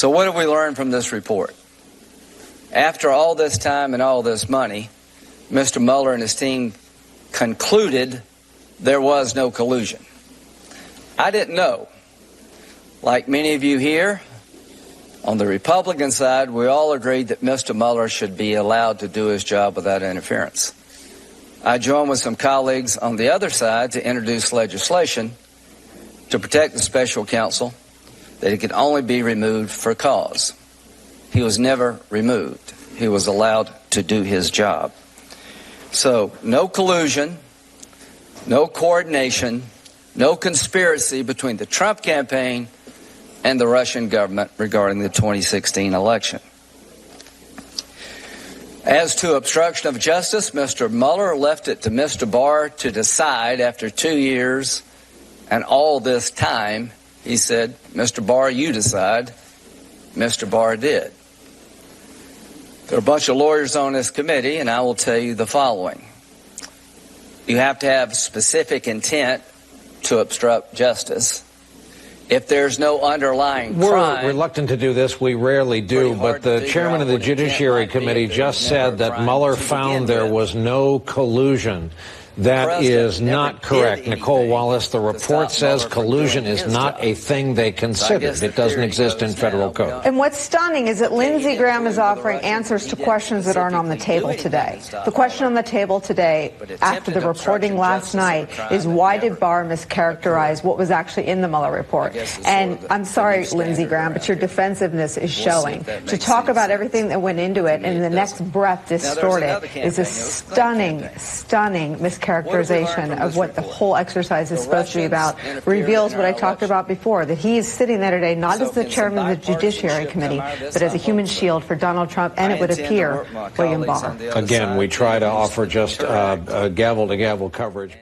So what have we learned from this report? After all this time and all this money, Mr. Mueller and his team concluded there was no collusion. I didn't know. Like many of you here, on the Republican side, we all agreed that Mr. Mueller should be allowed to do his job without interference. I joined with some colleagues on the other side to introduce legislation to protect the special counsel, that he could only be removed for cause. He was never removed. He was allowed to do his job. So no collusion, no coordination, no conspiracy between the Trump campaign and the Russian government regarding the 2016 election. As to obstruction of justice, Mr. Mueller left it to Mr. Barr to decide after 2 years and all this time. He said, Mr. Barr, you decide. Mr. Barr did. There are a bunch of lawyers on this committee, and I will tell you the following. You have to have specific intent to obstruct justice. If there's no underlying crime... We're reluctant to do this. We rarely do. But the chairman of the Judiciary Committee just said that Mueller found there was no collusion. That is not correct. Nicole Wallace, the report says collusion is not a thing they considered. It doesn't exist in federal code. And what's stunning is that Lindsey Graham is offering answers to questions that aren't on the table today. The question on the table today, after the reporting last night, is why did Barr mischaracterize what was actually in the Mueller report? And I'm sorry, Lindsey Graham, but your defensiveness is showing. To talk about everything that went into it and in the next breath distort it is a stunning mischaracterization of what the whole exercise is supposed to be about. Reveals what I talked about before, that he is sitting there today not as the chairman of the Judiciary Committee, but as a human shield for Donald Trump and, it would appear, William Barr. Again, we try to offer just gavel-to-gavel coverage.